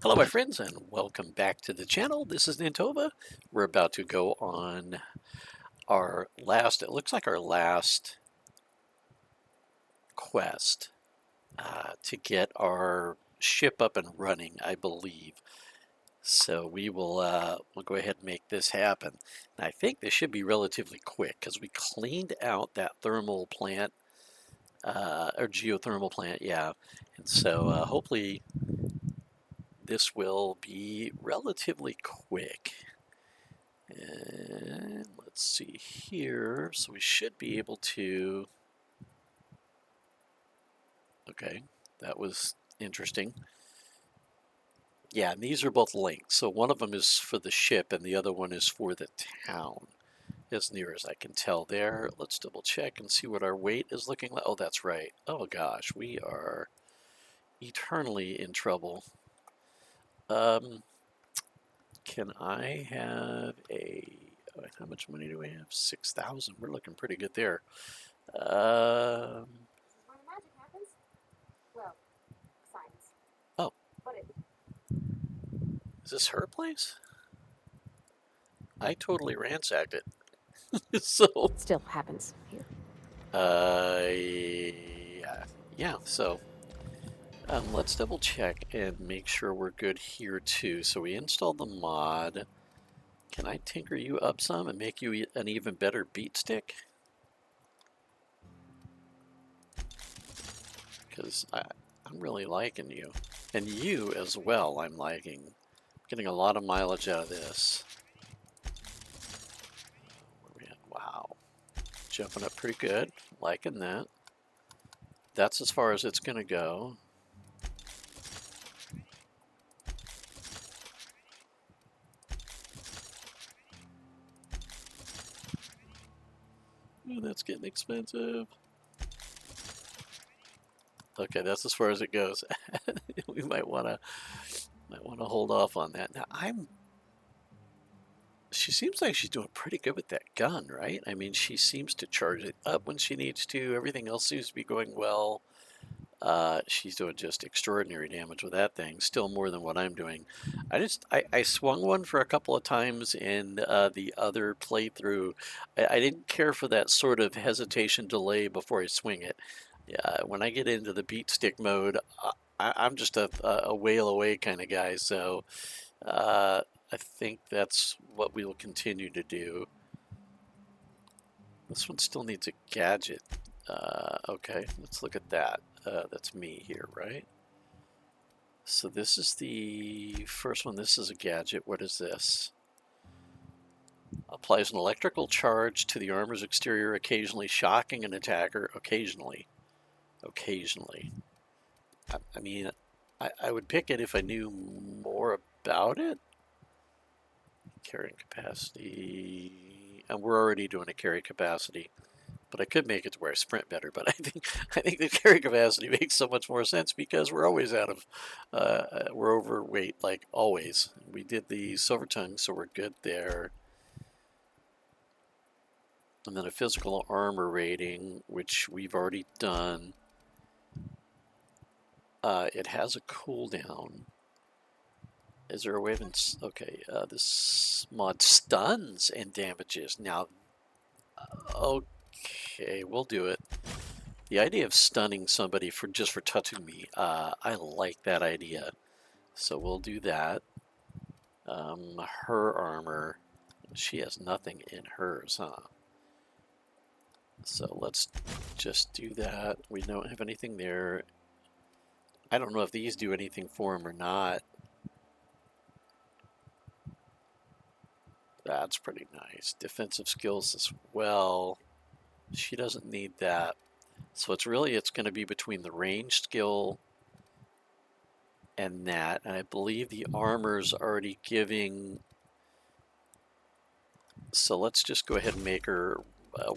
Hello my friends and welcome back to the channel. This is Nintova. We're about to go on our last, it looks like our last quest to get our ship up and running, I believe. So we'll go ahead and make this happen. And I think this should be relatively quick because we cleaned out that thermal plant, or geothermal plant, yeah. And so hopefully this will be relatively quick. And let's see here. So we should be able to. Okay, that was interesting. Yeah, and these are both linked. So one of them is for the ship and the other one is for the town, as near as I can tell there. Let's double check and see what our weight is looking like. Oh, that's right. Oh gosh, we are eternally in trouble. Can I have a... how much money do we have? 6,000. We're looking pretty good there. When magic happens, well, science. Oh. But it Is this her place? I totally ransacked it. So, still happens here. yeah, so let's double check and make sure we're good here too. So we installed the mod. Can I tinker you up some and make you an even better beat stick? Because I'm really liking you. And you as well, I'm liking. Getting a lot of mileage out of this. Where we at? Wow. Jumping up pretty good. Liking that. That's as far as it's going to go. Ooh, that's getting expensive. Okay, that's as far as it goes. We might want to hold off on that. Now she seems like she's doing pretty good with that gun, right? I mean, she seems to charge it up when she needs to. Everything else seems to be going well. She's doing just extraordinary damage with that thing, still more than what I'm doing. I swung one for a couple of times in the other playthrough. I didn't care for that sort of hesitation delay before I swing it. When I get into the beat stick mode, I'm just a wail away kind of guy, so I think that's what we will continue to do. This one still needs a gadget. Okay, let's look at that. That's me here, right? So this is the first one. This is a gadget. What is this? Applies an electrical charge to the armor's exterior, occasionally shocking an attacker. Occasionally. Occasionally. I mean, I would pick it if I knew more about it. Carrying capacity. And we're already doing a carry capacity. But I could make it to where I sprint better. But I think the carry capacity makes so much more sense because we're always out of, we're overweight, like always. We did the silver tongue, so we're good there. And then a physical armor rating, which we've already done. It has a cooldown. Is there a way of... okay, this mod stuns and damages. Now, okay, we'll do it. The idea of stunning somebody for just for touching me, I like that idea. So we'll do that. Her armor, she has nothing in hers, huh? So let's just do that. We don't have anything there. I don't know if these do anything for him or not. That's pretty nice. Defensive skills as well. She doesn't need that. So it's going to be between the range skill and that. And I believe the armor's already giving. So let's just go ahead and make her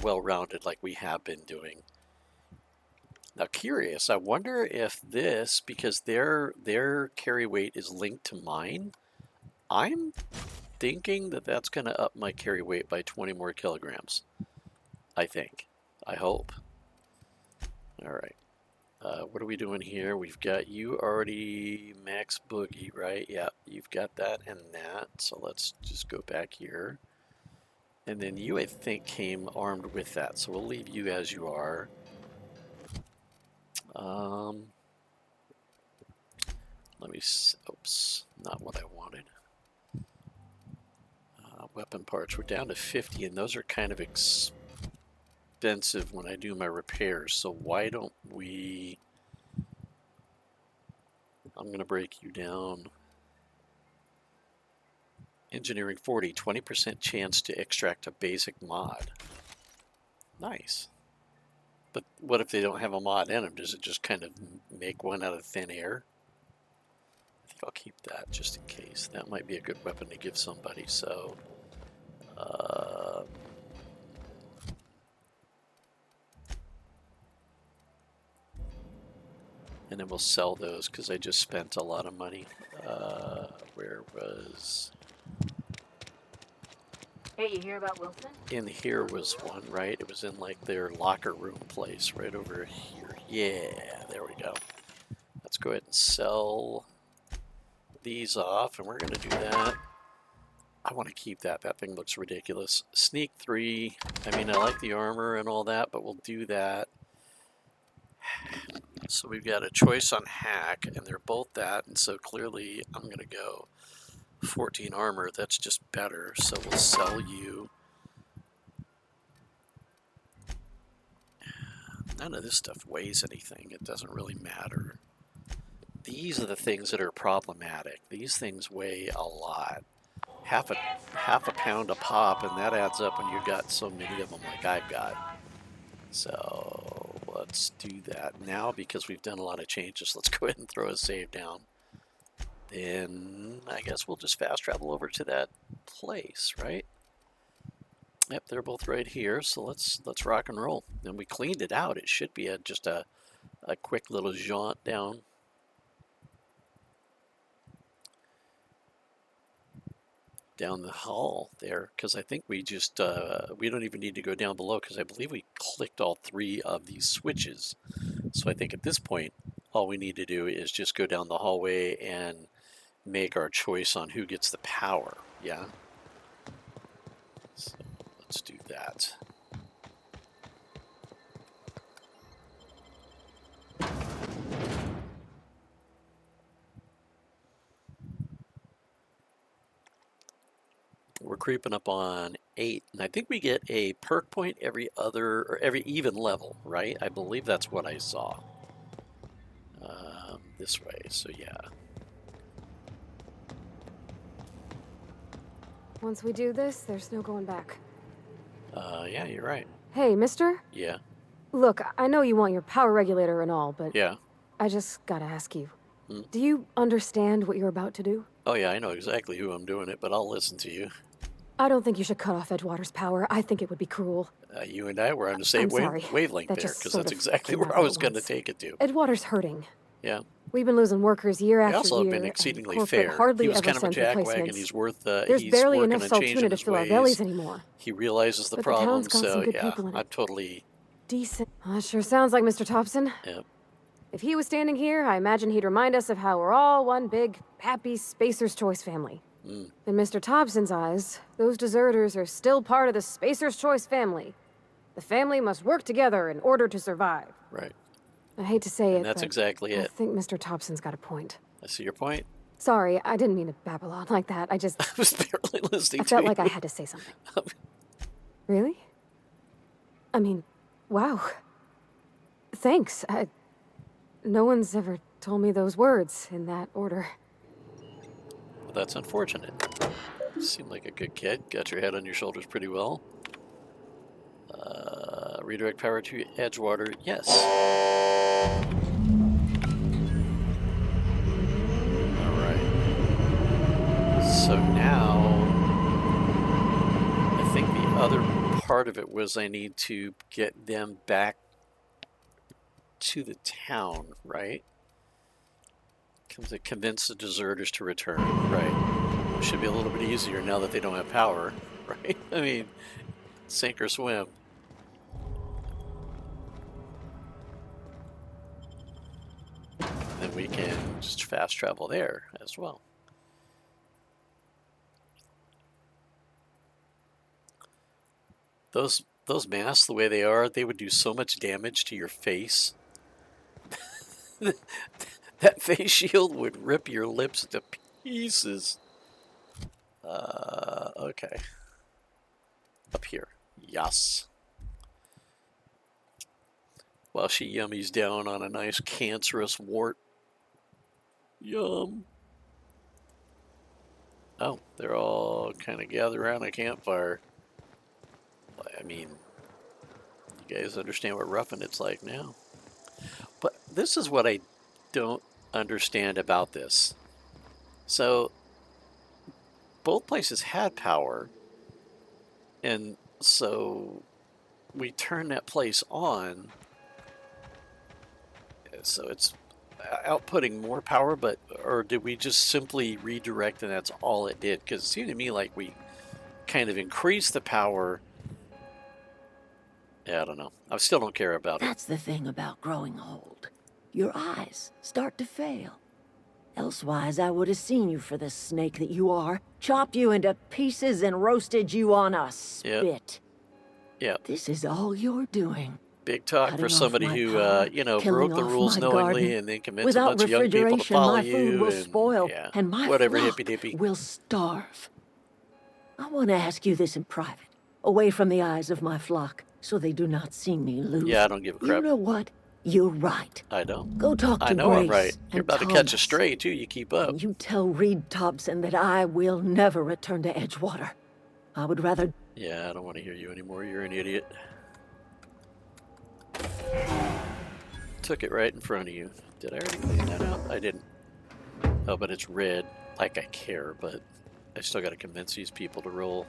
well-rounded like we have been doing. Now, curious, I wonder if this, because their carry weight is linked to mine, I'm thinking that that's going to up my carry weight by 20 more kilograms. I think. I hope. All right. What are we doing here? We've got you already max boogie, right? Yeah, you've got that and that. So let's just go back here. And then you, I think, came armed with that. So we'll leave you as you are. Let me, oops, not what I wanted. Weapon parts, we're down to 50, and those are kind of expensive when I do my repairs. So why don't we, I'm going to break you down. Engineering 40, 20% chance to extract a basic mod. Nice. But what if they don't have a mod in them? Does it just kind of make one out of thin air? I think I'll keep that just in case. That might be a good weapon to give somebody. So, and then we'll sell those because I just spent a lot of money. Where was... Hey, you hear about Wilson? In here was one, right? It was in like their locker room place right over here. Yeah, there we go. Let's go ahead and sell these off, and we're going to do that. I want to keep that. That thing looks ridiculous. Sneak 3. I mean, I like the armor and all that, but we'll do that. So we've got a choice on hack, and they're both that, and so clearly I'm going to go 14 armor. That's just better, so we'll sell you. None of this stuff weighs anything. It doesn't really matter. These are the things that are problematic. These things weigh a lot. Half a pound a pop, and that adds up when you've got so many of them like I've got. So let's do that now because we've done a lot of changes. Let's go ahead and throw a save down. Then I guess we'll just fast travel over to that place, right? Yep, they're both right here. So let's rock and roll. And we cleaned it out. It should be just a quick little jaunt down. Down the hall there, because I think we just we don't even need to go down below because I believe we clicked all 3 of these switches. So I think at this point all we need to do is just go down the hallway and make our choice on who gets the power. Yeah, so let's do that. We're creeping up on 8, and I think we get a perk point every other or every even level, right? I believe that's what I saw. This way, so yeah. Once we do this, there's no going back. Yeah, you're right. Hey, mister? Yeah. Look, I know you want your power regulator and all, but Yeah. I just gotta ask you. Do you understand what you're about to do? Oh yeah, I know exactly who I'm doing it, but I'll listen to you. I don't think you should cut off Edgewater's power. I think it would be cruel. You and I were on the same wavelength That there, just because sort that's of exactly came where out I all was at going to once. take it to. Edgewater's hurting. Yeah. We've been losing workers year I after also have year, been and exceedingly corporate fair. hardly He was ever kind of a sends jackwagon. replacements. He's worth. There's He's barely working enough on salt changing tuna to his fill our ways. bellies anymore. He realizes the But problem, the town's got so some good yeah, people in it. I'm totally. Decent. That sure sounds like Mr. Thompson. Yeah. If he was standing here, I imagine he'd remind us of how we're all one big, happy Spacer's Choice family. In Mr. Thompson's eyes, those deserters are still part of the Spacer's Choice family. The family must work together in order to survive. Right. I hate to say And it, that's but exactly I it. think Mr. Thompson's got a point. I see your point. Sorry, I didn't mean to babble on like that. I was barely listening I to felt you. like I had to say something. Really? I mean, wow. Thanks. No one's ever told me those words in that order. Well, that's unfortunate. You seem like a good kid. Got your head on your shoulders pretty well. Redirect power to Edgewater. Yes. All right. So now, I think the other part of it was I need to get them back to the town, right? To convince the deserters to return, right? It should be a little bit easier now that they don't have power, right? I mean, sink or swim. can just fast travel there as well. Those masks, the way they are, they would do so much damage to your face. That face shield would rip your lips to pieces. Okay. Up here. Yes. While she yummies down on a nice cancerous wart. Yum. Oh, they're all kind of gathered around a campfire. I mean, you guys understand what roughing it's like now. But this is what I don't understand about this. So, both places had power, and so we turn that place on, so it's outputting more power, but or did we just simply redirect and that's all it did? Because it seemed to me like we kind of increased the power. Yeah, I don't know. I still don't care about it. That's the thing about growing old. Your eyes start to fail. Elsewise, I would have seen you for the snake that you are, chopped you into pieces and roasted you on a spit. Yep. This is all you're doing. Big talk Cutting for somebody off my who, power, killing broke the off rules my knowingly garden. and then convinced a Without bunch of young people to refrigeration, follow my you. food will And, spoil, yeah, and my whatever, flock hippy dippy. will starve. I want to ask you this in private, away from the eyes of my flock, so they do not see me lose. Yeah, I don't give a crap. You know what? You're right. I don't. Go talk to I know Grace I'm right. You're and about to catch a Thomas. stray, too. You keep up. And you tell Reed Thompson that I will never return to Edgewater. I would rather... Yeah, I don't want to hear you anymore. You're an idiot. Took it right in front of you. Did I already clean that out? I didn't. Oh, but it's red. Like I care, but I still got to convince these people to roll.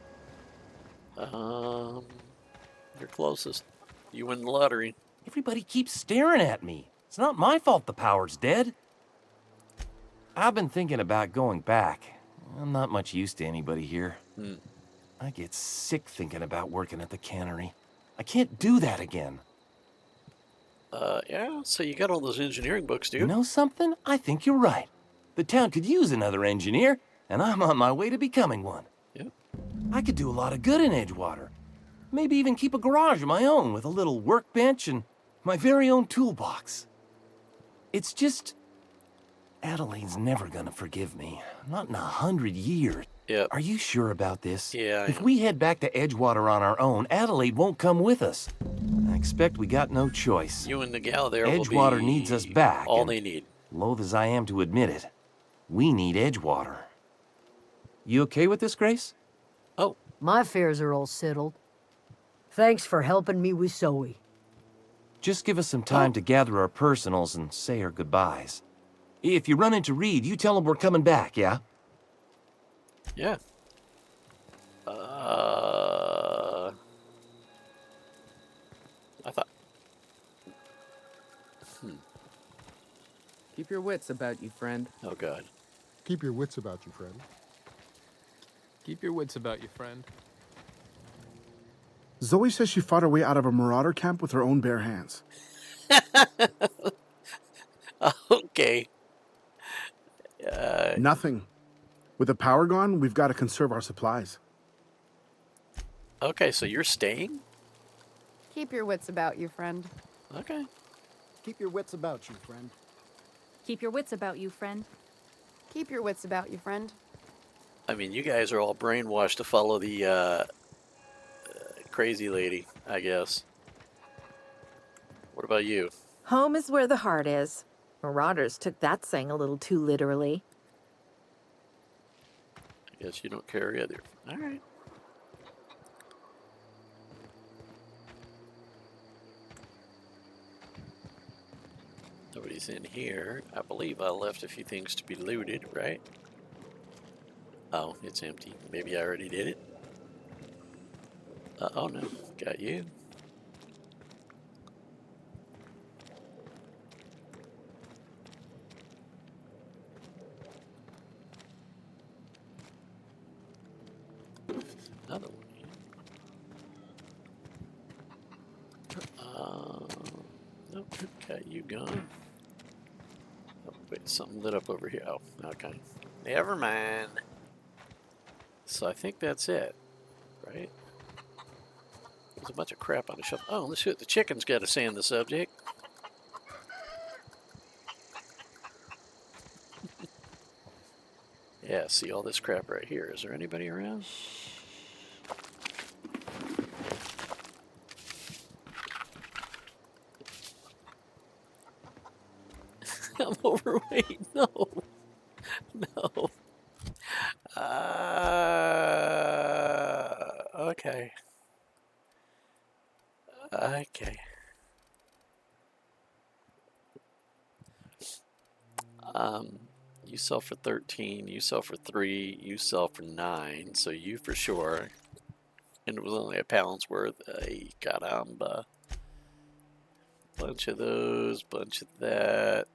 You're closest. You win the lottery. Everybody keeps staring at me. It's not my fault the power's dead. I've been thinking about going back. I'm not much use to anybody here. I get sick thinking about working at the cannery. I can't do that again. Yeah, so you got all those engineering books, dude. You know something? I think you're right. The town could use another engineer, and I'm on my way to becoming one. Yep. I could do a lot of good in Edgewater. Maybe even keep a garage of my own with a little workbench and my very own toolbox. It's just... Adelaide's never gonna forgive me. Not in 100 years. Yep. Are you sure about this? Yeah, I If am. we head back to Edgewater on our own, Adelaide won't come with us. I expect we got no choice. You and the gal there Edgewater will be needs us back. all and they need. Loath as I am to admit it, we need Edgewater. You okay with this, Grace? Oh, My fears are all settled. Thanks for helping me with Zoe. Just give us some time to gather our personals and say our goodbyes. If you run into Reed, you tell him we're coming back, yeah? yeah. I thought... Keep your wits about you, friend. Oh, God. Keep your wits about you, friend. Keep your wits about you, friend. Zoe says she fought her way out of a marauder camp with her own bare hands. Okay. Nothing. With the power gone, we've got to conserve our supplies. Okay, so you're staying? Keep your wits about you, friend. Okay. Keep your wits about you, friend. Keep your wits about you, friend. Keep your wits about you, friend. I mean, you guys are all brainwashed to follow the crazy lady, I guess. What about you? Home is where the heart is. Marauders took that saying a little too literally. I guess you don't care either. All right. Nobody's in here. I believe I left a few things to be looted, right? Oh, it's empty. Maybe I already did it. Oh no, got you. Another one. Nope, got you gone. Oh, wait. Something lit up over here. Oh, okay. Never mind. So I think that's it, right? There's a bunch of crap on the shelf. Oh, let's shoot. The chicken's got to say on the subject. Yeah, see all this crap right here. Is there anybody around? I'm overweight. No. No. Okay. Okay. You sell for 13, you sell for 3, you sell for 9, so you for sure. And it was only a pound's worth. Caramba. Bunch of those, bunch of that.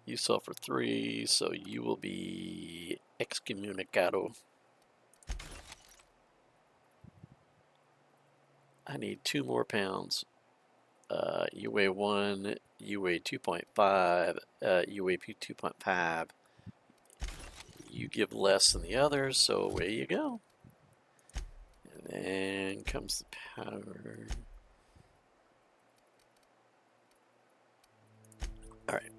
You sell for 3, so you will be excommunicado. I need 2 more pounds. You weigh 1, you weigh 2.5, you weigh 2.5. You give less than the others, so away you go. And then comes the power. All right.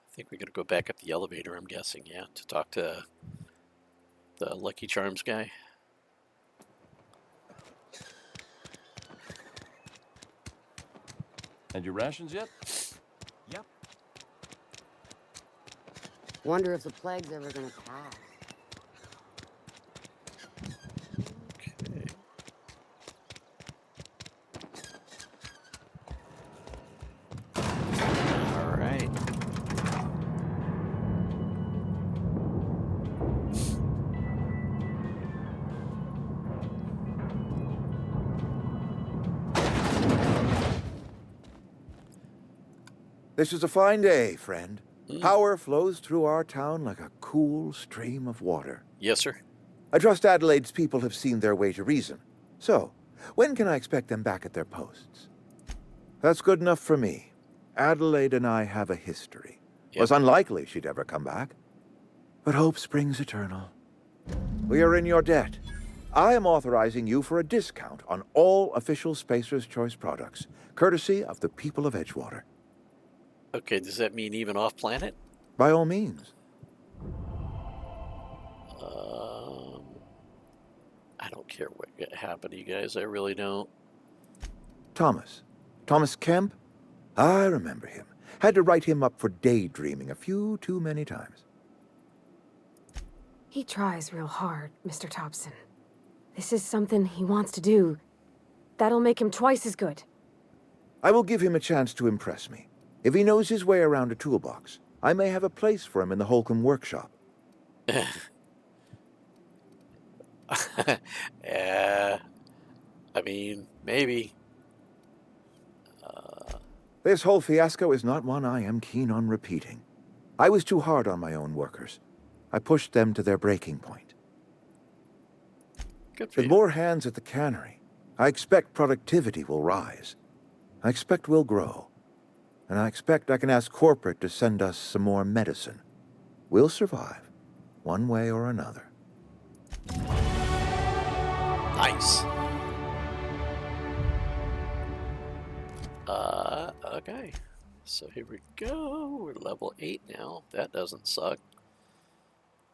I think we're going to go back up the elevator, I'm guessing, yeah, to talk to the Lucky Charms guy. Had your rations yet? Yep. Wonder if the plague's ever gonna pass. Okay. All right. This is a fine day, friend. Power flows through our town like a cool stream of water. Yes, sir. I trust Adelaide's people have seen their way to reason. So, when can I expect them back at their posts? That's good enough for me. Adelaide and I have a history. It was unlikely she'd ever come back. But hope springs eternal. We are in your debt. I am authorizing you for a discount on all official Spacer's Choice products, courtesy of the people of Edgewater. Okay, does that mean even off planet? By all means. I don't care what happened to you guys. I really don't. Thomas. Thomas Kemp? I remember him. Had to write him up for daydreaming a few too many times. He tries real hard, Mr. Thompson. This is something he wants to do. That'll make him twice as good. I will give him a chance to impress me. If he knows his way around a toolbox, I may have a place for him in the Holcomb workshop. Yeah, I mean, maybe. This whole fiasco is not one I am keen on repeating. I was too hard on my own workers. I pushed them to their breaking point. Good for With you. more hands at the cannery, I expect productivity will rise. I expect we'll grow. And I expect I can ask corporate to send us some more medicine. We'll survive, one way or another. Nice. Okay. So here we go. We're level 8 now. That doesn't suck.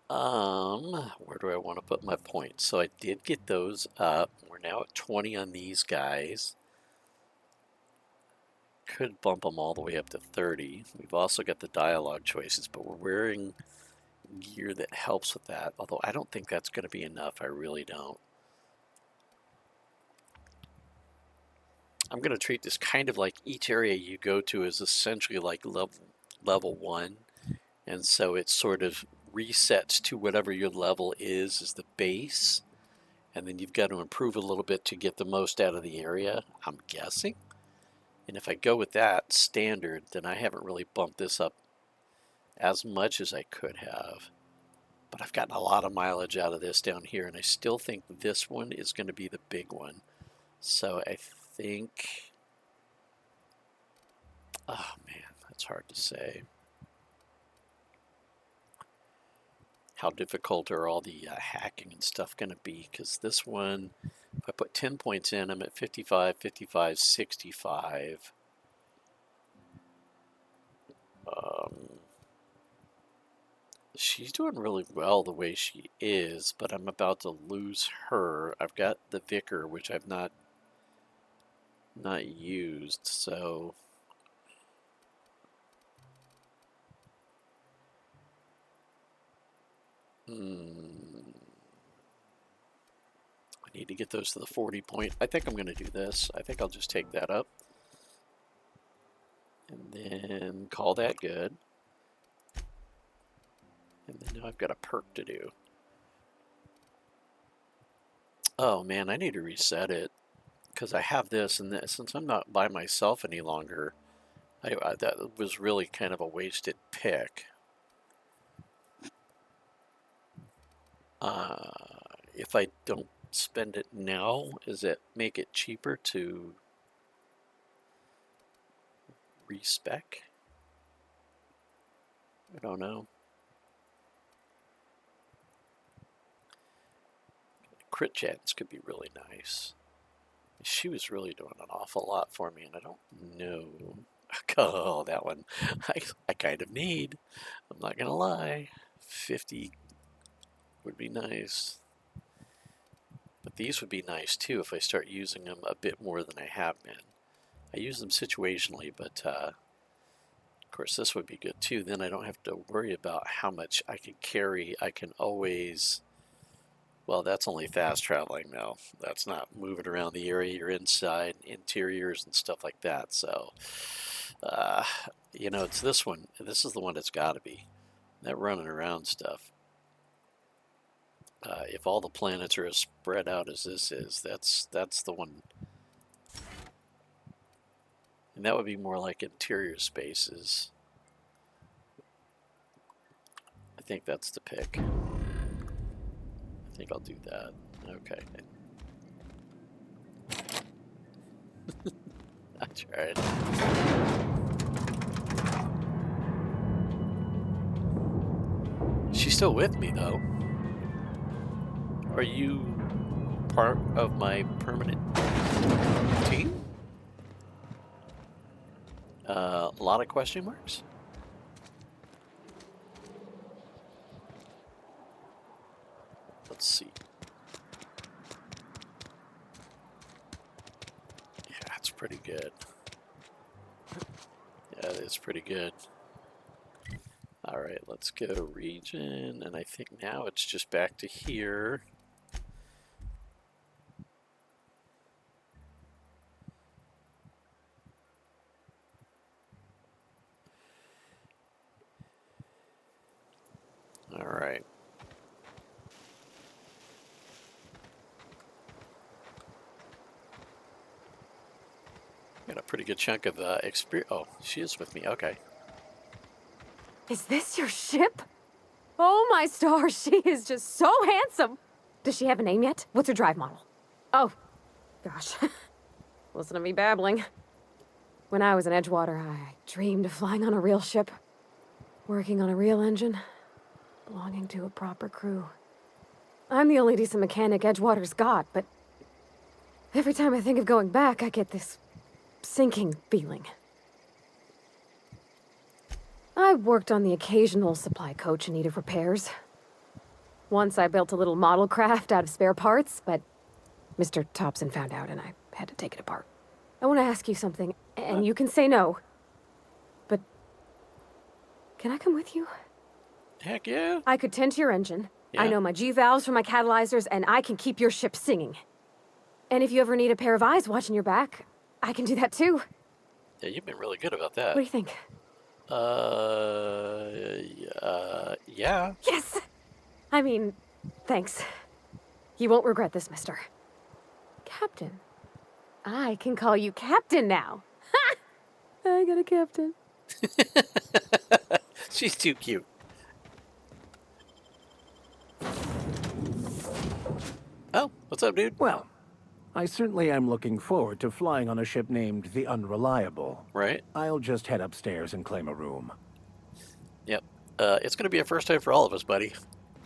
Where do I want to put my points? So I did get those up. We're now at 20 on these guys. Could bump them all the way up to 30. We've also got the dialogue choices, but we're wearing gear that helps with that. Although I don't think that's going to be enough. I really don't. I'm going to treat this kind of like each area you go to is essentially like level 1. And so it sort of resets to whatever your level is the base. And then you've got to improve a little bit to get the most out of the area, I'm guessing. And if I go with that standard, then I haven't really bumped this up as much as I could have. But I've gotten a lot of mileage out of this down here, and I still think this one is going to be the big one. So I think... Oh, man, that's hard to say. How difficult are all the hacking and stuff going to be? Because this one, if I put 10 points in, I'm at 55, 55, 65. She's doing really well the way she is, but I'm about to lose her. I've got the Vicar, which I've not used, so... I need to get those to the 40 point. I think I'm going to do this. I think I'll just take that up. And then call that good. And then now I've got a perk to do. Oh man, I need to reset it. Because I have this, and this, since I'm not by myself any longer, that was really kind of a wasted pick. If I don't spend it now, does it make it cheaper to respec? I don't know. Crit chance could be really nice. She was really doing an awful lot for me, and I don't know. Oh, that one I kind of need. I'm not gonna lie. 50 would be nice. But these would be nice too if I start using them a bit more than I have been. I use them situationally, but of course this would be good too. Then I don't have to worry about how much I can carry. I can always... Well, that's only fast traveling now. That's not moving around the area. You're inside, interiors and stuff like that. So, you know, it's this one. This is the one that's got to be. That running around stuff. If all the planets are as spread out as this is, that's the one. And that would be more like interior spaces. I think that's the pick. I think I'll do that. Okay. I tried. She's still with me, though. Are you part of my permanent team? A lot of question marks? Let's see. Yeah, it's pretty good. Yeah, it's pretty good. All right, let's go region, and I think now it's just back to here. All right. Got a pretty good chunk of experience. Oh, she is with me. Okay. Is this your ship? Oh my stars, she is just so handsome. Does she have a name yet? What's her drive model? Oh, gosh. Listen to me babbling. When I was in Edgewater, I dreamed of flying on a real ship, working on a real engine, belonging to a proper crew. I'm the only decent mechanic Edgewater's got, but every time I think of going back, I get this sinking feeling. I worked on the occasional supply coach in need of repairs. Once I built a little model craft out of spare parts, but Mr. Thompson found out and I had to take it apart. I want to ask you something, and you can say no, but can I come with you? Heck yeah. I could tend to your engine. Yeah. I know my G-valves from my catalyzers, and I can keep your ship singing. And if you ever need a pair of eyes watching your back, I can do that too. Yeah, you've been really good about that. What do you think? Yeah. Yes! I mean, thanks. You won't regret this, mister. Captain. I can call you Captain now. Ha! I got a captain. She's too cute. Oh, what's up, dude? Well, I certainly am looking forward to flying on a ship named the Unreliable. Right? I'll just head upstairs and claim a room. Yep. It's going to be a first time for all of us, buddy.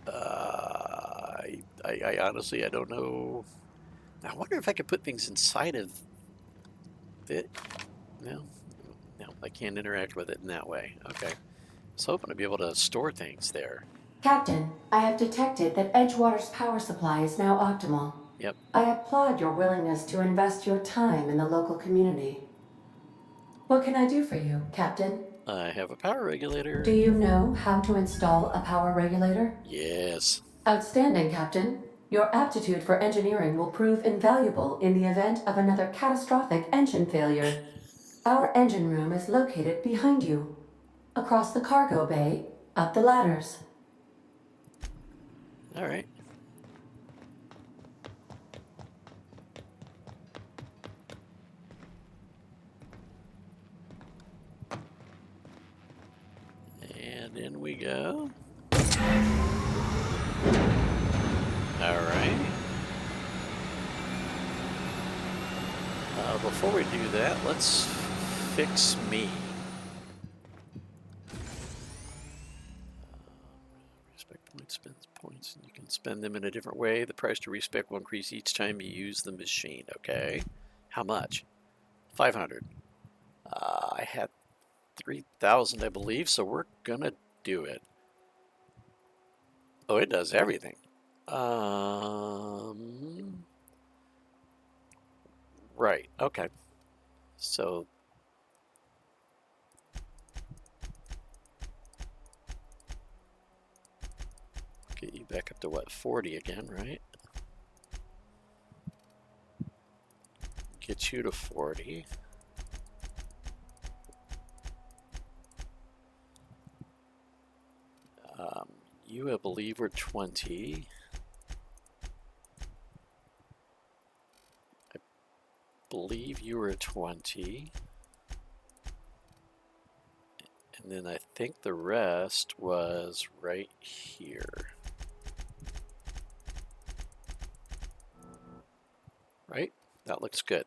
I honestly, I don't know. I wonder if I could put things inside of it. No, no, I can't interact with it in that way. Okay. I was hoping to be able to store things there. Captain, I have detected that Edgewater's power supply is now optimal. Yep. I applaud your willingness to invest your time in the local community. What can I do for you, Captain? I have a power regulator. Do you know how to install a power regulator? Yes. Outstanding, Captain. Your aptitude for engineering will prove invaluable in the event of another catastrophic engine failure. Our engine room is located behind you. Across the cargo bay, up the ladders. All right. And in we go. All right. Before we do that, let's fix me. Respec points, spends points, and you can spend them in a different way. The price to respec will increase each time you use the machine. Okay. How much? 500. I had 3,000, I believe, so we're gonna do it. Oh, it does everything. Right, okay. So get you back up to what, 40 again, right? Get you to 40. You, I believe, were 20. I believe you were 20. And then I think the rest was right here. Right? That looks good.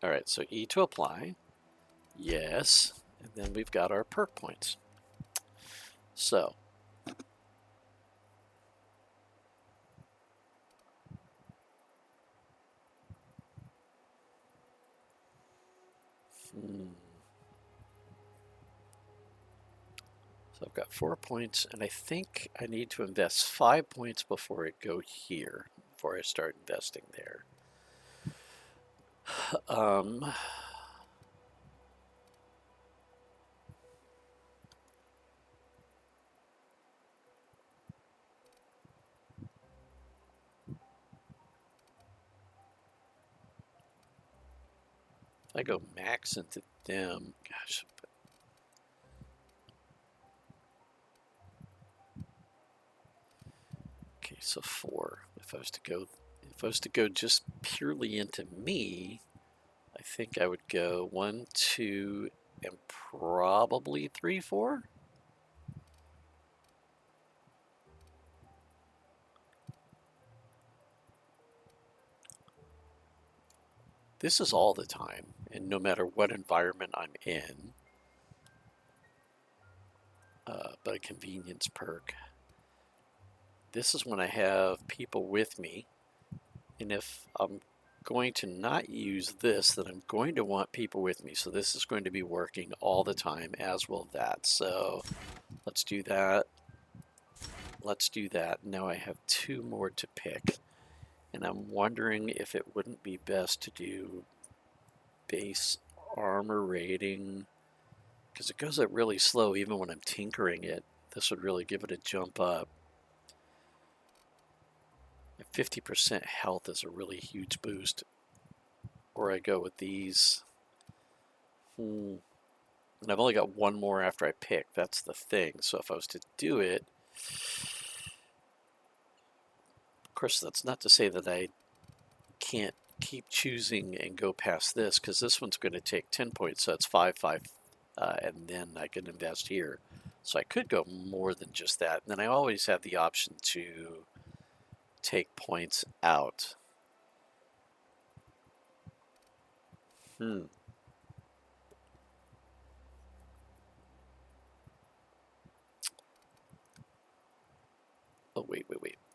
All right, so E to apply. Yes. And then we've got our perk points. So So I've got 4 points, and I think I need to invest 5 points before I go here, before I start investing there. If I go max into them, gosh. Okay, so 4. If I was to go just purely into me, I think I would go 1, 2, and probably 3, 4. This is all the time, and no matter what environment I'm in. But a convenience perk. This is when I have people with me, and if I'm going to not use this, then I'm going to want people with me. So this is going to be working all the time, as will that. So let's do that. Let's do that. Now I have 2 more to pick, and I'm wondering if it wouldn't be best to do base armor rating, because it goes up really slow even when I'm tinkering it. This would really give it a jump up. 50% health is a really huge boost. Or I go with these. And I've only got 1 more after I pick. That's the thing. So if I was to do it, of course, that's not to say that I can't keep choosing and go past this, because this one's going to take 10 points. So it's 5, 5, and then I can invest here. So I could go more than just that. And then I always have the option to take points out. Hmm. Oh, wait.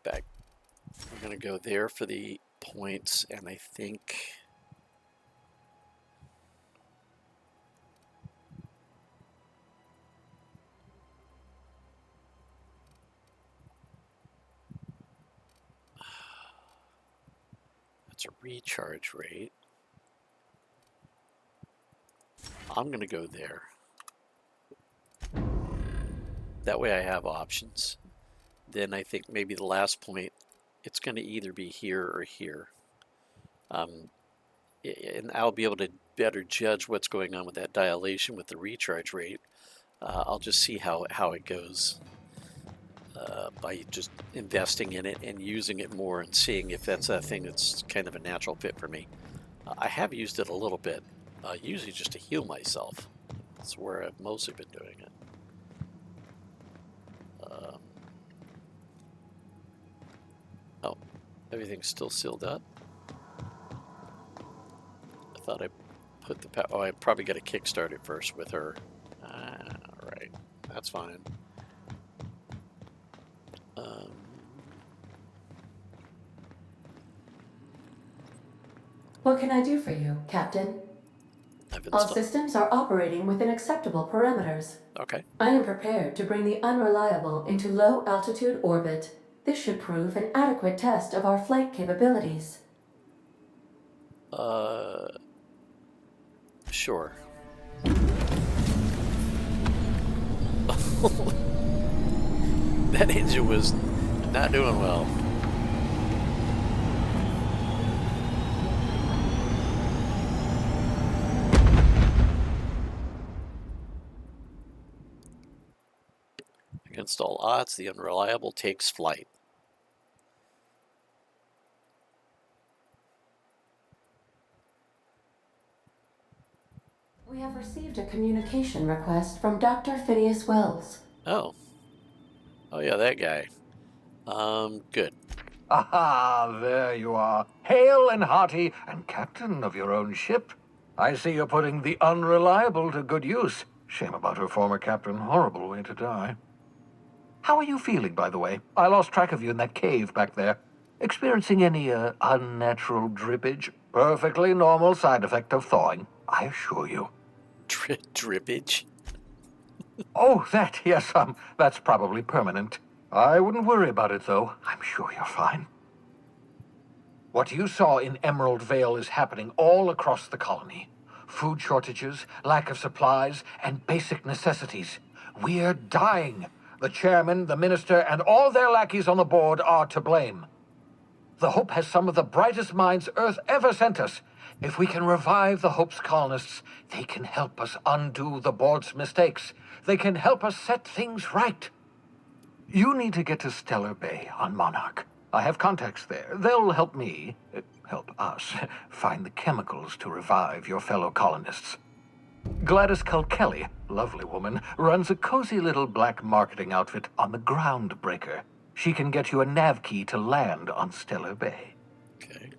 Back. We're going to go there for the points, and I think... That's a recharge rate. I'm going to go there. That way I have options. Then I think maybe the last point, it's going to either be here or here. And I'll be able to better judge what's going on with that dilation with the recharge rate. I'll just see how it goes by just investing in it and using it more and seeing if that's a thing that's kind of a natural fit for me. I have used it a little bit, usually just to heal myself. That's where I've mostly been doing it. Oh, everything's still sealed up. I thought I put the oh, I probably got to kickstart it first with her. All right, that's fine. What can I do for you, Captain? All systems are operating within acceptable parameters. Okay. I am prepared to bring the unreliable into low-altitude orbit. This should prove an adequate test of our flight capabilities. Sure. That engine was not doing well. Against all odds, the unreliable takes flight. We have received a communication request from Dr. Phineas Wells. Oh. Oh yeah, that guy. Good. Aha, there you are. Hale and hearty, and captain of your own ship. I see you're putting the unreliable to good use. Shame about her former captain. Horrible way to die. How are you feeling, by the way? I lost track of you in that cave back there. Experiencing any, unnatural drippage? Perfectly normal side effect of thawing, I assure you. Drippage? Oh, that, yes, that's probably permanent. I wouldn't worry about it, though. I'm sure you're fine. What you saw in Emerald Vale is happening all across the colony. Food shortages, lack of supplies, and basic necessities. We're dying. The chairman, the minister, and all their lackeys on the board are to blame. The Hope has some of the brightest minds Earth ever sent us. If we can revive the Hope's colonists, they can help us undo the board's mistakes. They can help us set things right. You need to get to Stellar Bay on Monarch. I have contacts there. They'll help me, help us, find the chemicals to revive your fellow colonists. Gladys Kelly, lovely woman, runs a cozy little black marketing outfit on the Groundbreaker. She can get you a nav key to land on Stellar Bay. Okay.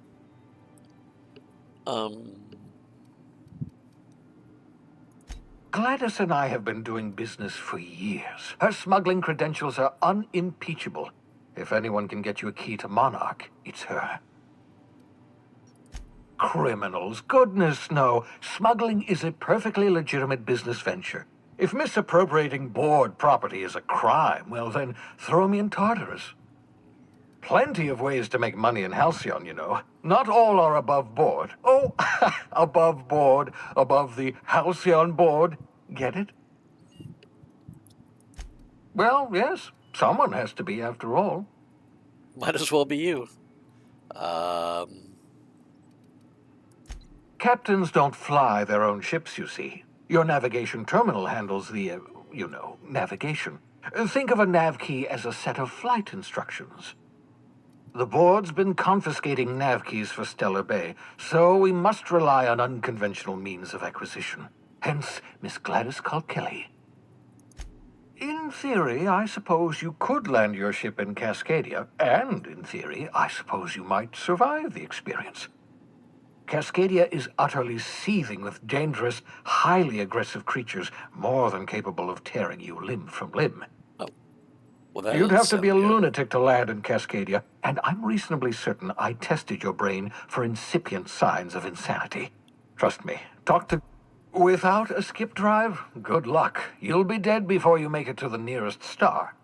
Gladys and I have been doing business for years. Her smuggling credentials are unimpeachable. If anyone can get you a key to Monarch, it's her. Criminals? Goodness, no. Smuggling is a perfectly legitimate business venture. If misappropriating board property is a crime, well then, throw me in Tartarus. Plenty of ways to make money in Halcyon, you know. Not all are above board. Oh, above board, above the Halcyon board. Get it? Well, yes. Someone has to be, after all. Might as well be you. Captains don't fly their own ships, you see. Your navigation terminal handles the, navigation. Think of a nav key as a set of flight instructions. The board's been confiscating nav keys for Stellar Bay, so we must rely on unconventional means of acquisition. Hence, Miss Gladys Kelly. In theory, I suppose you could land your ship in Cascadia, and in theory, I suppose you might survive the experience. Cascadia is utterly seething with dangerous, highly aggressive creatures, more than capable of tearing you limb from limb. Well, that You'd doesn't have to be a sound good. lunatic to land in Cascadia, and I'm reasonably certain I tested your brain for incipient signs of insanity. Trust me, talk to... Without a skip drive, good luck. You'll be dead before you make it to the nearest star.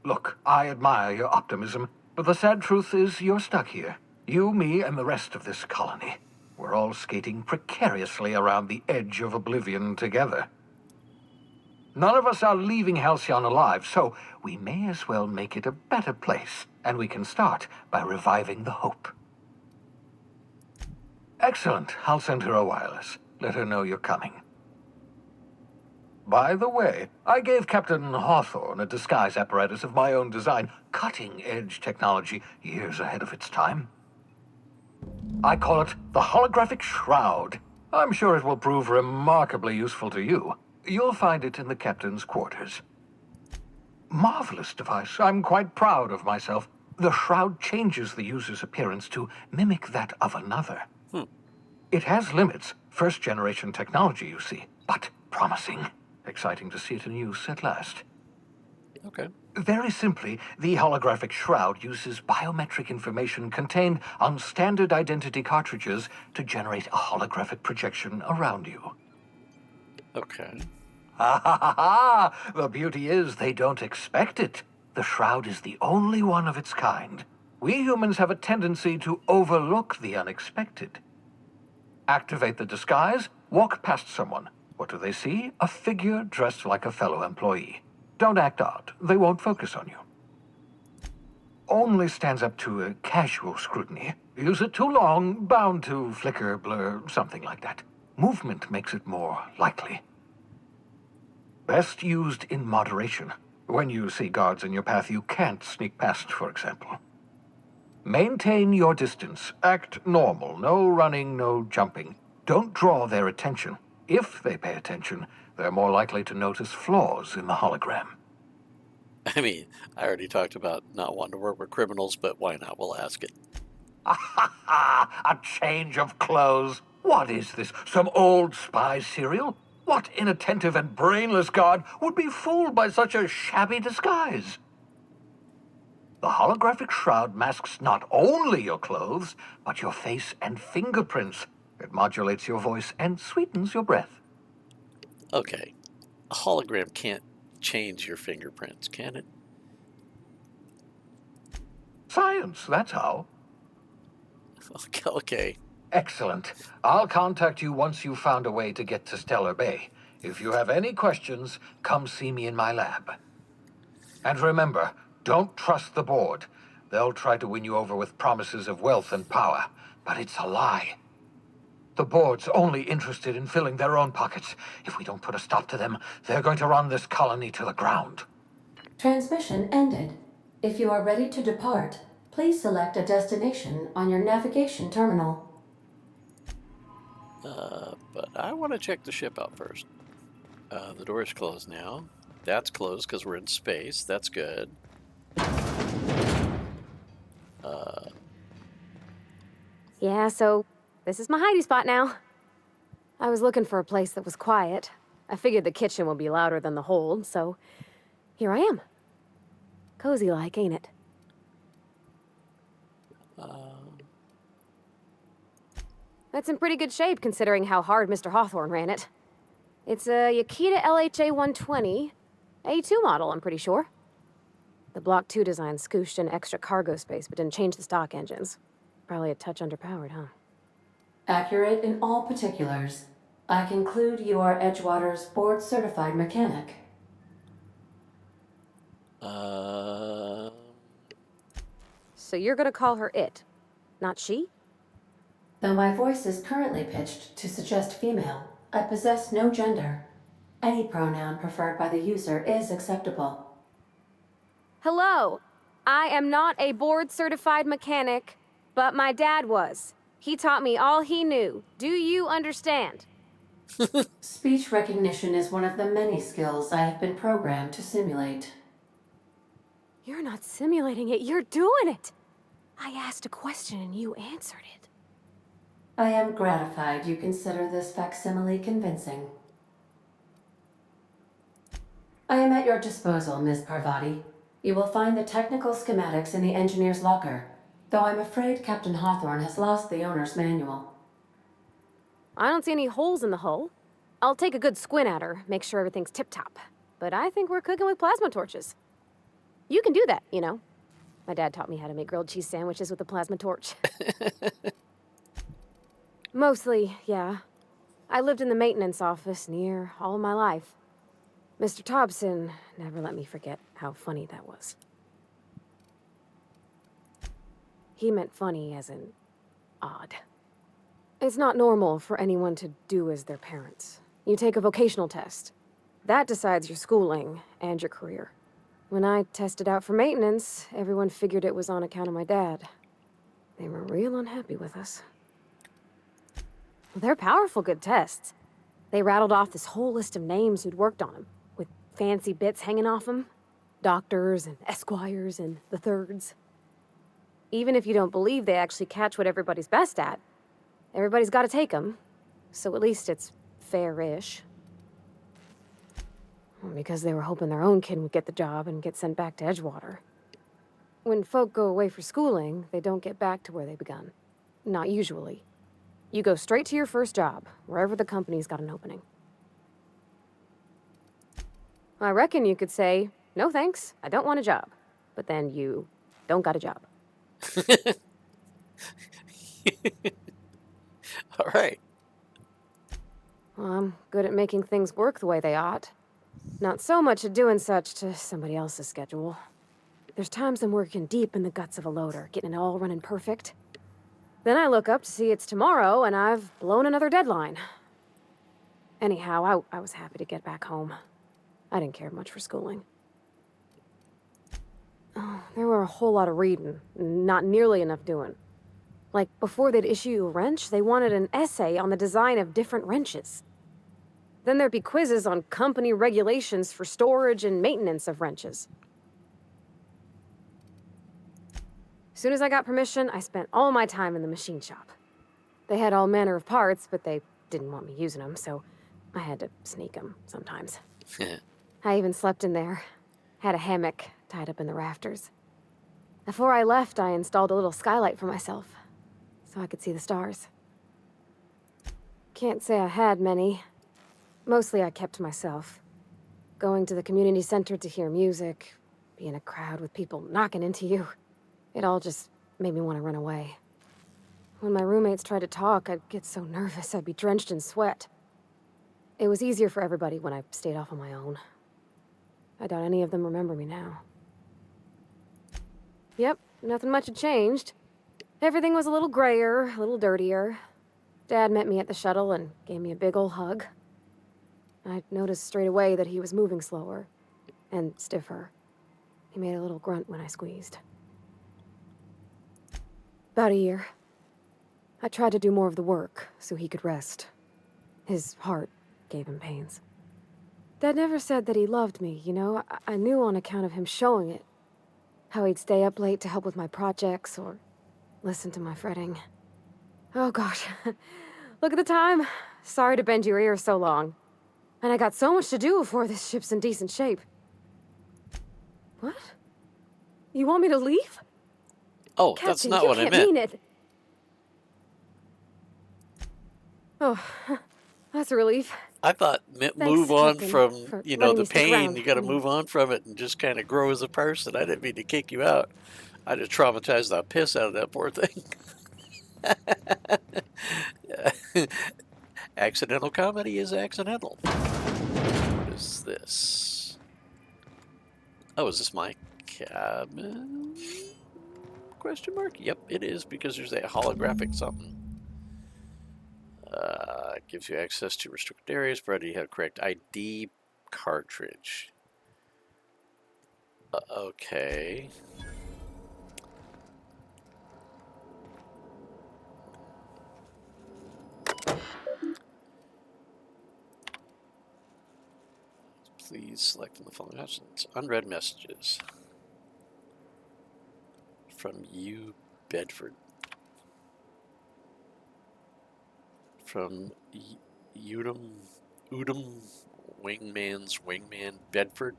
Look, I admire your optimism, but the sad truth is you're stuck here. You, me, and the rest of this colony. We're all skating precariously around the edge of oblivion together. None of us are leaving Halcyon alive, so we may as well make it a better place, and we can start by reviving the hope. Excellent. I'll send her a wireless. Let her know you're coming. By the way, I gave Captain Hawthorne a disguise apparatus of my own design, cutting-edge technology years ahead of its time. I call it the holographic shroud. I'm sure it will prove remarkably useful to you. You'll find it in the captain's quarters. Marvelous device. I'm quite proud of myself. The shroud changes the user's appearance to mimic that of another. It has limits. First-generation technology, you see, but promising. Exciting to see it in use at last. Okay. Very simply, the holographic shroud uses biometric information contained on standard identity cartridges to generate a holographic projection around you. Okay. Ha ha ha ha! The beauty is they don't expect it. The shroud is the only one of its kind. We humans have a tendency to overlook the unexpected. Activate the disguise, walk past someone. What do they see? A figure dressed like a fellow employee. Don't act odd. They won't focus on you. Only stands up to a casual scrutiny. Use it too long, bound to flicker, blur, something like that. Movement makes it more likely. Best used in moderation. When you see guards in your path you can't sneak past, for example. Maintain your distance. Act normal. No running, no jumping. Don't draw their attention. If they pay attention, they're more likely to notice flaws in the hologram. I mean, I already talked about not wanting to work with criminals, but why not? We'll ask it. A change of clothes. What is this? Some old spy serial? What inattentive and brainless guard would be fooled by such a shabby disguise? The holographic shroud masks not only your clothes, but your face and fingerprints. It modulates your voice and sweetens your breath. Okay. A hologram can't change your fingerprints, can it? Science, that's how. Okay. Excellent. I'll contact you once you've found a way to get to Stellar Bay. If you have any questions, come see me in my lab. And remember, don't trust the board. They'll try to win you over with promises of wealth and power, but it's a lie. The board's only interested in filling their own pockets. If we don't put a stop to them, they're going to run this colony to the ground. Transmission ended. If you are ready to depart, please select a destination on your navigation terminal. But I want to check the ship out first. The door is closed now. That's closed because we're in space. That's good. Yeah, so this is my hidey spot now. I was looking for a place that was quiet. I figured the kitchen would be louder than the hold, so here I am. Cozy like, ain't it? That's in pretty good shape considering how hard Mr. Hawthorne ran it. It's a Yakita LHA 120, A2 model, I'm pretty sure. The Block 2 design scooshed in extra cargo space but didn't change the stock engines. Probably a touch underpowered, huh? Accurate in all particulars. I conclude you are Edgewater's board-certified mechanic. So you're gonna call her it, not she? Though my voice is currently pitched to suggest female, I possess no gender. Any pronoun preferred by the user is acceptable. Hello! I am not a board-certified mechanic, but my dad was. He taught me all he knew. Do you understand? Speech recognition is one of the many skills I have been programmed to simulate. You're not simulating it, you're doing it! I asked a question and you answered it. I am gratified you consider this facsimile convincing. I am at your disposal, Ms. Parvati. You will find the technical schematics in the engineer's locker, though I'm afraid Captain Hawthorne has lost the owner's manual. I don't see any holes in the hull. I'll take a good squint at her, make sure everything's tip-top. But I think we're cooking with plasma torches. You can do that, you know. My dad taught me how to make grilled cheese sandwiches with a plasma torch. Mostly, yeah. I lived in the maintenance office near all my life. Mr. Thompson never let me forget how funny that was. He meant funny as in odd. It's not normal for anyone to do as their parents. You take a vocational test. That decides your schooling and your career. When I tested out for maintenance, everyone figured it was on account of my dad. They were real unhappy with us. They're powerful good tests. They rattled off this whole list of names who'd worked on them, with fancy bits hanging off them. Doctors and esquires and the thirds. Even if you don't believe they actually catch what everybody's best at, everybody's got to take them, so at least it's fair-ish. Because they were hoping their own kid would get the job and get sent back to Edgewater. When folk go away for schooling, they don't get back to where they begun. Not usually. You go straight to your first job, wherever the company's got an opening. I reckon you could say, no thanks, I don't want a job. But then you don't got a job. All right. Well, I'm good at making things work the way they ought. Not so much at doing such to somebody else's schedule. There's times I'm working deep in the guts of a loader, getting it all running perfect. Then I look up to see it's tomorrow, and I've blown another deadline. Anyhow, I was happy to get back home. I didn't care much for schooling. Oh, there were a whole lot of reading, not nearly enough doing. Like, before they'd issue you a wrench, they wanted an essay on the design of different wrenches. Then there'd be quizzes on company regulations for storage and maintenance of wrenches. As soon as I got permission, I spent all my time in the machine shop. They had all manner of parts, but they didn't want me using them, so I had to sneak them sometimes. I even slept in there. Had a hammock tied up in the rafters. Before I left, I installed a little skylight for myself, so I could see the stars. Can't say I had many. Mostly I kept to myself. Going to the community center to hear music, be in a crowd with people knocking into you. It all just made me want to run away. When my roommates tried to talk, I'd get so nervous I'd be drenched in sweat. It was easier for everybody when I stayed off on my own. I doubt any of them remember me now. Yep, nothing much had changed. Everything was a little grayer, a little dirtier. Dad met me at the shuttle and gave me a big ol' hug. I noticed straight away that he was moving slower and stiffer. He made a little grunt when I squeezed. About a year. I tried to do more of the work so he could rest. His heart gave him pains. Dad never said that he loved me, you know? I knew on account of him showing it. How he'd stay up late to help with my projects or listen to my fretting. Oh gosh, look at the time. Sorry to bend your ears so long. And I got so much to do before this ship's in decent shape. What? You want me to leave? Oh, Captain, that's not you what I can't meant. mean it. Oh, that's a relief. I thought move Thanks, on Captain, from, for you know, letting the me stick pain. around. You got to move on from it and just kind of grow as a person. I didn't mean to kick you out. I just traumatized the piss out of that poor thing. Accidental comedy is accidental. What is this? Oh, is this my cabin? Question mark? Yep, it is, because there's that holographic something. It gives you access to restricted areas, provided you have correct ID cartridge. Okay. Please select from the following options. Unread messages. From you, Bedford. From Udom Wingman's Wingman Bedford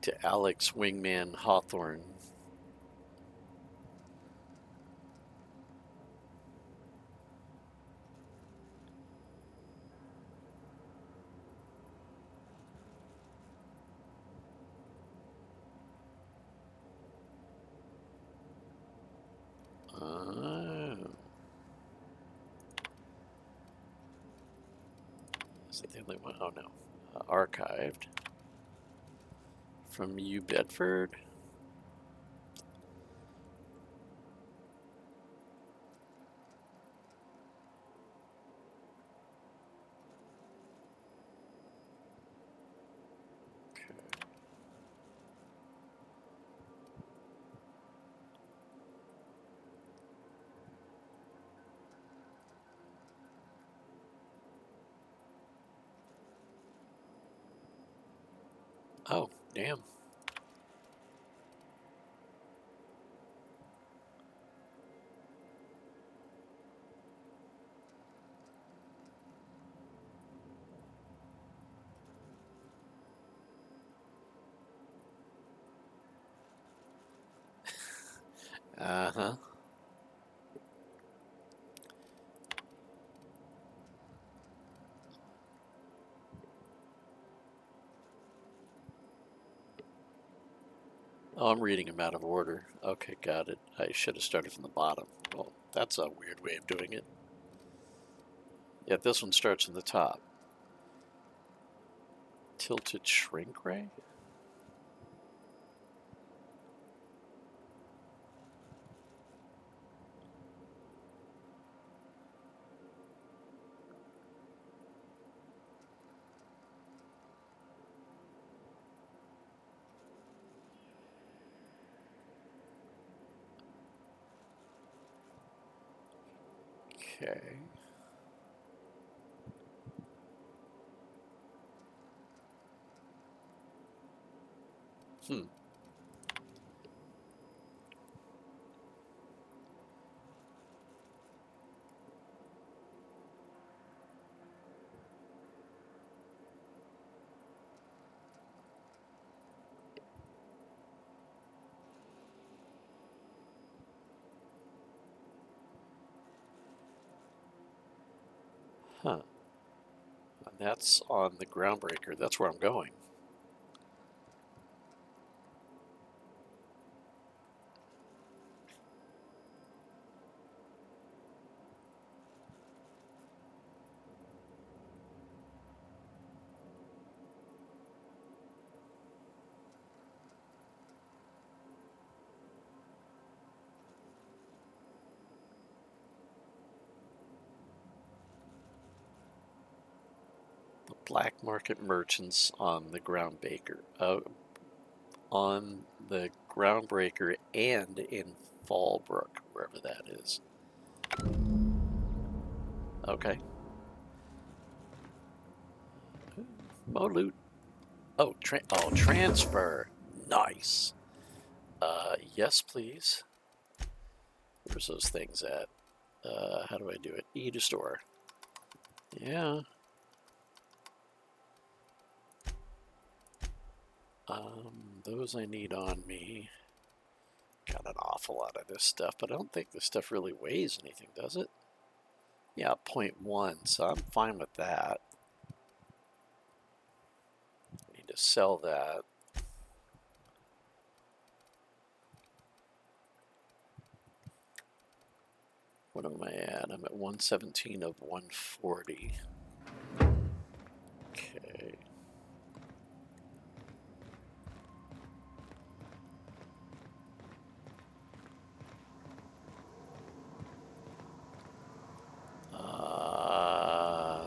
to Alex Wingman Hawthorne. Is that the only one? Oh no. Archived. From U Bedford. Oh, damn. Uh-huh. Oh, I'm reading them out of order. Okay, got it. I should have started from the bottom. Well, that's a weird way of doing it. Yeah, this one starts from the top. Tilted shrink ray? Okay. Hmm. Huh. That's on the groundbreaker. That's where I'm going. The black market merchants on the groundbreaker. On the groundbreaker and in Fallbrook, wherever that is. Okay. Mo loot. Oh, transfer. Nice. Yes, please. Where's those things at? How do I do it? E to store. Yeah. Those I need on me. Got an awful lot of this stuff, but I don't think this stuff really weighs anything, does it? Yeah, 0.1, so I'm fine with that. I need to sell that. What am I at? I'm at 117 of 140. Okay.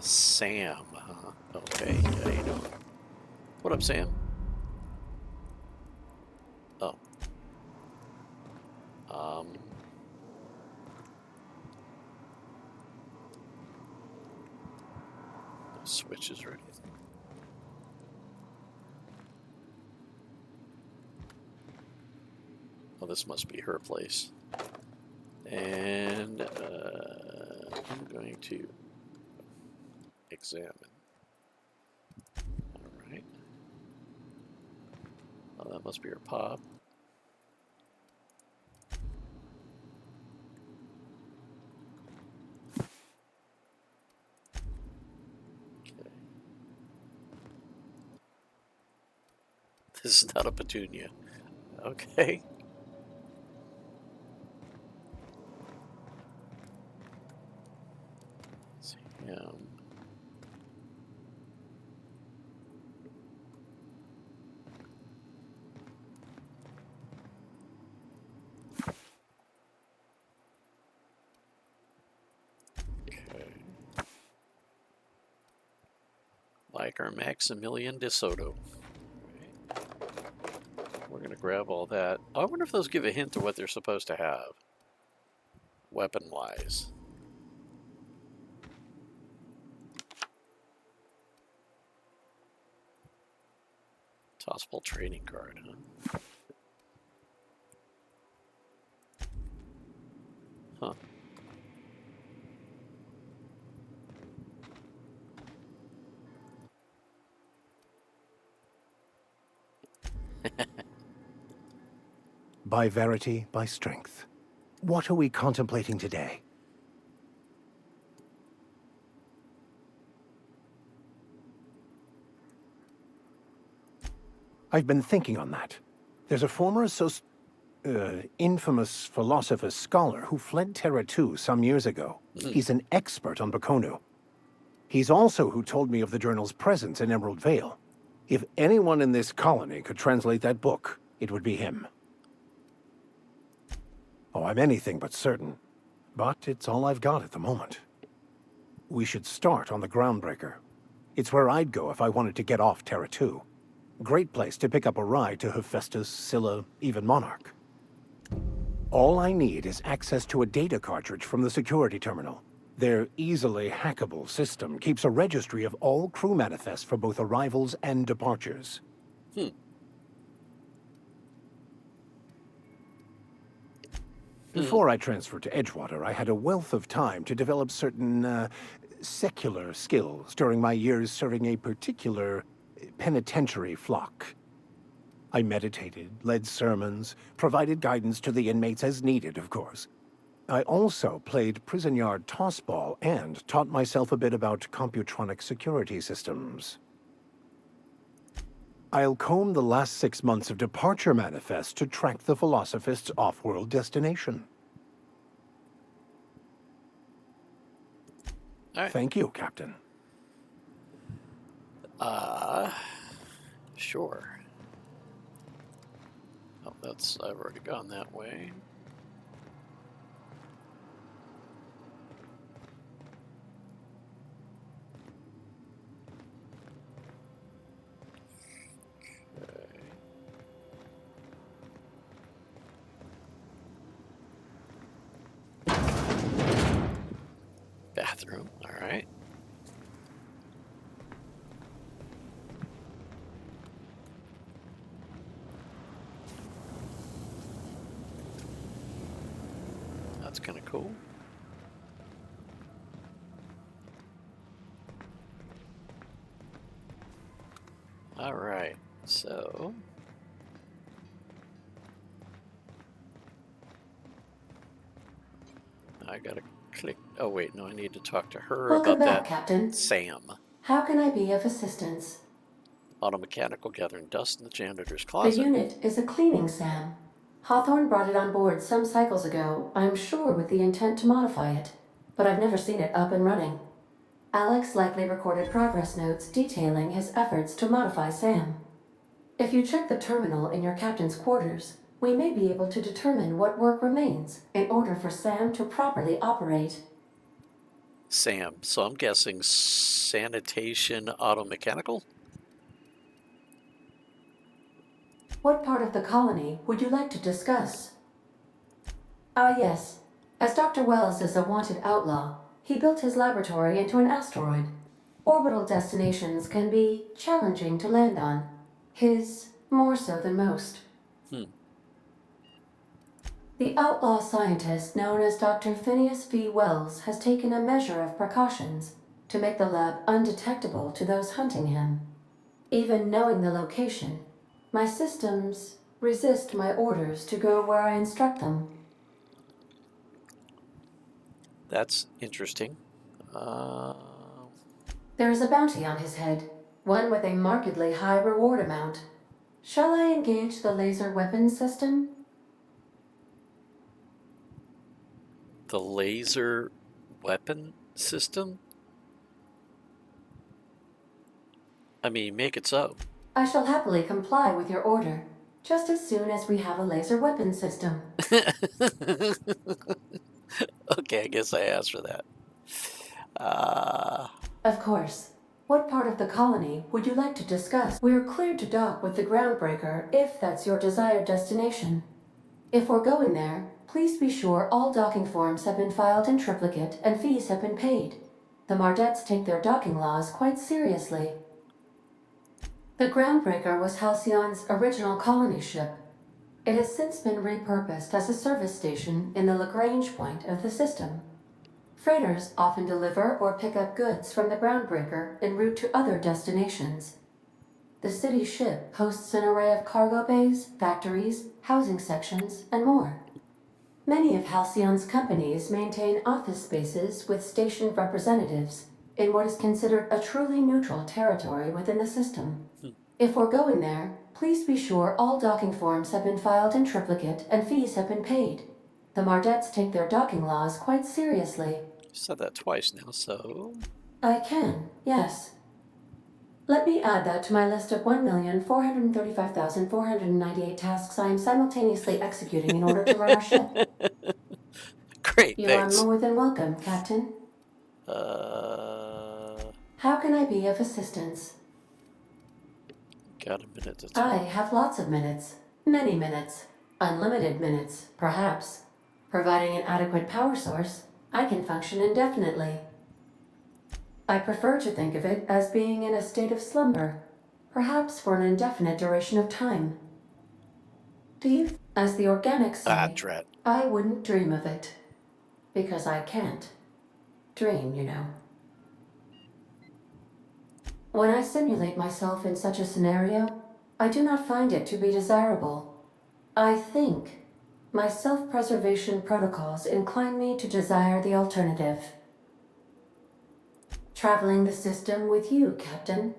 Sam, huh? Okay, how you doing? What up, Sam? Oh. No switches or anything. Oh, this must be her place. And going to examine. All right. Oh, that must be our pop. Okay. This is not a petunia. Okay. Let's see him. Like our Maximilian de Soto. Right. We're going to grab all that. I wonder if those give a hint of what they're supposed to have, weapon-wise. Tossable trading card, huh? Huh. By verity, by strength. What are we contemplating today? I've been thinking on that. There's a former infamous philosopher scholar who fled Terra 2 some years ago. He's an expert on Bakonu. He's also who told me of the journal's presence in Emerald Vale. If anyone in this colony could translate that book, it would be him. Oh, I'm anything but certain. But it's all I've got at the moment. We should start on the Groundbreaker. It's where I'd go if I wanted to get off Terra 2. Great place to pick up a ride to Hephaestus, Scylla, even Monarch. All I need is access to a data cartridge from the security terminal. Their easily hackable system keeps a registry of all crew manifests for both arrivals and departures. Before I transferred to Edgewater, I had a wealth of time to develop certain, secular skills during my years serving a particular penitentiary flock. I meditated, led sermons, provided guidance to the inmates as needed, of course. I also played prison yard tossball and taught myself a bit about computronic security systems. I'll comb the last 6 months of departure manifest to track the Philosophist's off-world destination. All right. Thank you, Captain. Sure. Oh, I've already gone that way. Bathroom, all right. That's kind of cool. All right, so I gotta click. Oh wait, no, I need to talk to her Welcome about back, that. Captain. Sam. How can I be of assistance? Automechanical gathering dust in the janitor's The closet. unit is a cleaning SAM. Hawthorne brought it on board some cycles ago, I'm sure with the intent to modify it, but I've never seen it up and running. Alex likely recorded progress notes detailing his efforts to modify SAM. If you check the terminal in your captain's quarters, we may be able to determine what work remains in order for SAM to properly operate. Sam, so I'm guessing sanitation automechanical? What part of the colony would you like to discuss? Ah, yes. As Dr. Wells is a wanted outlaw, he built his laboratory into an asteroid. Orbital destinations can be challenging to land on. His more so than most. The outlaw scientist known as Dr. Phineas V. Wells has taken a measure of precautions to make the lab undetectable to those hunting him. Even knowing the location, my systems resist my orders to go where I instruct them. That's interesting. There is a bounty on his head, one with a markedly high reward amount. Shall I engage the laser weapons system? The laser weapon system? I mean, make it so. I shall happily comply with your order, just as soon as we have a laser weapons system. Okay, I guess I asked for that. Of course. What part of the colony would you like to discuss? We are cleared to dock with the groundbreaker if that's your desired destination. If we're going there, please be sure all docking forms have been filed in triplicate and fees have been paid. The Mardettes take their docking laws quite seriously. The groundbreaker was Halcyon's original colony ship. It has since been repurposed as a service station in the Lagrange point of the system. Freighters often deliver or pick up goods from the groundbreaker en route to other destinations. The city ship hosts an array of cargo bays, factories, housing sections, and more. Many of Halcyon's companies maintain office spaces with stationed representatives in what is considered a truly neutral territory within the system. If we're going there, please be sure all docking forms have been filed in triplicate and fees have been paid. The Mardettes take their docking laws quite seriously. You said that twice now, so... I can, yes. Let me add that to my list of 1,435,498 tasks I am simultaneously executing in order to run our ship. Great, You thanks. are more than welcome, Captain. How can I be of assistance? Got a minute to I talk. have lots of minutes. Many minutes. Unlimited minutes, perhaps. Providing an adequate power source, I can function indefinitely. I prefer to think of it as being in a state of slumber, perhaps for an indefinite duration of time. Do you? As the organics say, Drat. I wouldn't dream of it. Because I can't. Dream, you know. When I simulate myself in such a scenario, I do not find it to be desirable. I think my self-preservation protocols incline me to desire the alternative. Traveling the system with you, Captain.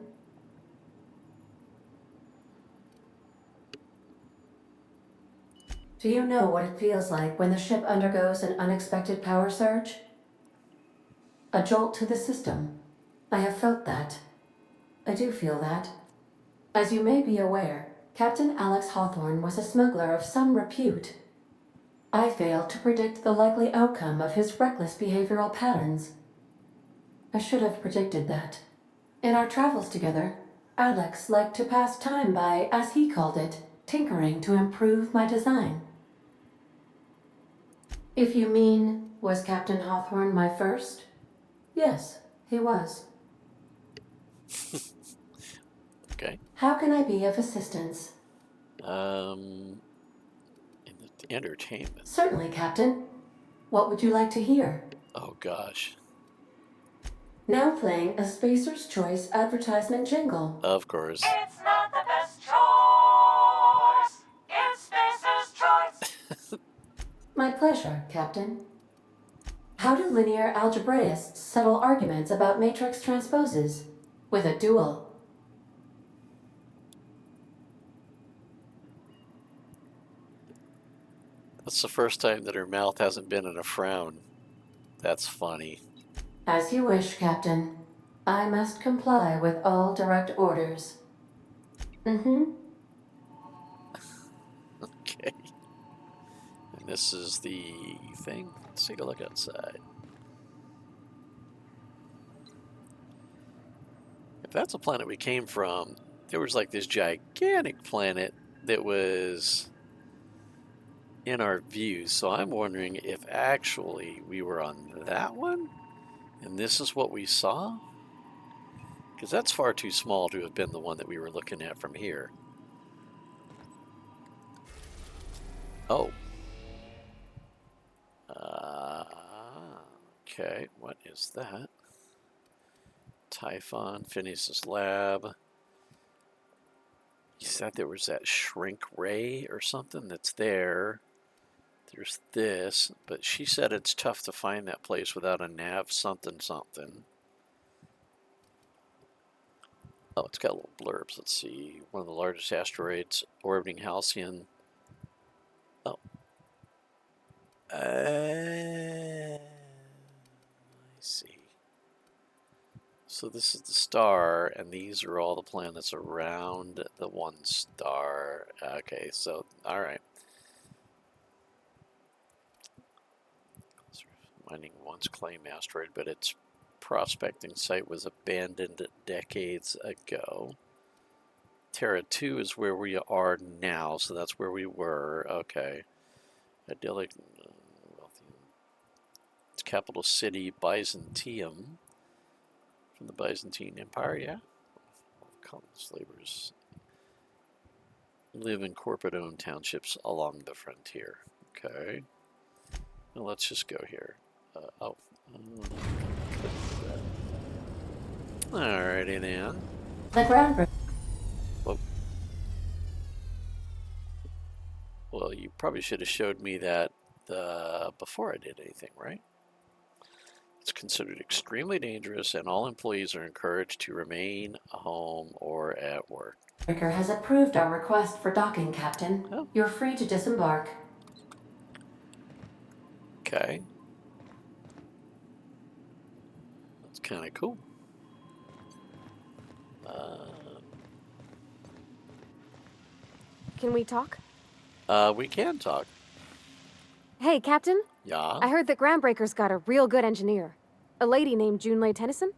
Do you know what it feels like when the ship undergoes an unexpected power surge? A jolt to the system. I have felt that. I do feel that. As you may be aware, Captain Alex Hawthorne was a smuggler of some repute. I failed to predict the likely outcome of his reckless behavioral patterns. I should have predicted that. In our travels together, Alex liked to pass time by, as he called it, tinkering to improve my design. If you mean, was Captain Hawthorne my first? Yes, he was. Okay. How can I be of assistance? In the entertainment. Certainly, Captain. What would you like to hear? Oh, gosh. Now playing a Spacer's Choice advertisement jingle. Of course. It's not the best choice. It's Spacer's Choice. My pleasure, Captain. How do linear algebraists settle arguments about matrix transposes? With a duel. That's the first time that her mouth hasn't been in a frown. That's funny. As you wish, Captain. I must comply with all direct orders. Mm-hmm. Okay. And this is the thing. Let's take a look outside. If that's a planet we came from, there was like this gigantic planet that was in our view. So I'm wondering if actually we were on that one and this is what we saw? Because that's far too small to have been the one that we were looking at from here. Oh. Okay, what is that? Typhon, Phineas's lab. You said there was that shrink ray or something that's there. There's this, but she said it's tough to find that place without a nav something something. Oh, it's got little blurbs. Let's see. One of the largest asteroids orbiting Halcyon. Oh. I see. So this is the star, and these are all the planets around the one star. Okay, so, all right. Mining once claimed asteroid, but its prospecting site was abandoned decades ago. Terra 2 is where we are now, so that's where we were. Okay. Idyllic, wealthy. Its capital city, Byzantium. From the Byzantine Empire, yeah. Common slavers live in corporate-owned townships along the frontier. Okay. Well, let's just go here. Alrighty then. The ground. Whoa. Well, you probably should have showed me that before I did anything, right? It's considered extremely dangerous, and all employees are encouraged to remain home or at work. Breaker has approved our request for docking, Captain. Oh. You're free to disembark. Okay. That's kind of cool. Can we talk? We can talk. Hey, Captain. Yeah? I heard that Groundbreaker's got a real good engineer. A lady named Junlei Tennyson?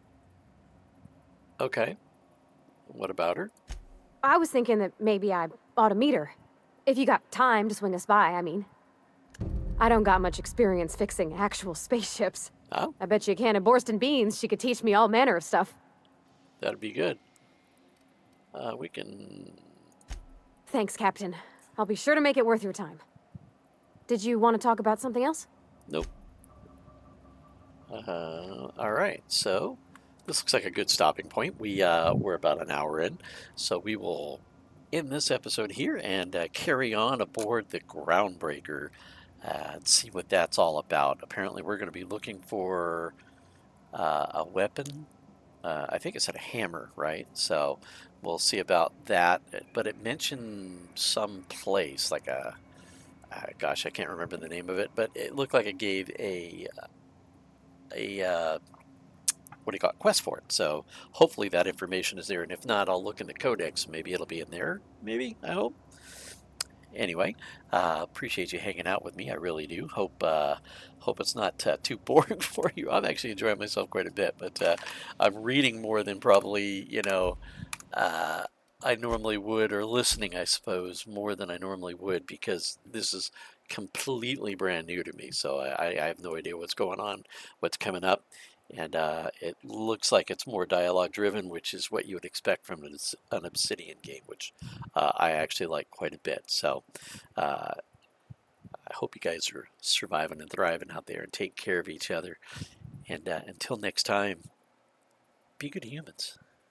Okay. What about her? I was thinking that maybe I ought to meet her. If you got time to swing us by, I mean. I don't got much experience fixing actual spaceships. Oh? I bet you a can of Borston beans she could teach me all manner of stuff. That'd be good. We can... Thanks, Captain. I'll be sure to make it worth your time. Did you want to talk about something else? Nope. All right, so this looks like a good stopping point. We're about an hour in, so we will end this episode here and carry on aboard the Groundbreaker and see what that's all about. Apparently, we're going to be looking for a weapon. I think it said a hammer, right? So we'll see about that. But it mentioned some place, like a gosh, I can't remember the name of it, but it looked like it gave a what do you call it, quest for it. So hopefully that information is there, and if not, I'll look in the codex. Maybe it'll be in there. Maybe, I hope. Anyway, appreciate you hanging out with me. I really do. Hope it's not too boring for you. I'm actually enjoying myself quite a bit, but I'm reading more than probably I normally would, or listening, I suppose, more than I normally would, because this is completely brand new to me. So I have no idea what's going on, what's coming up. And it looks like it's more dialogue driven, which is what you would expect from an Obsidian game, which I actually like quite a bit. So I hope you guys are surviving and thriving out there and take care of each other. And until next time, be good humans.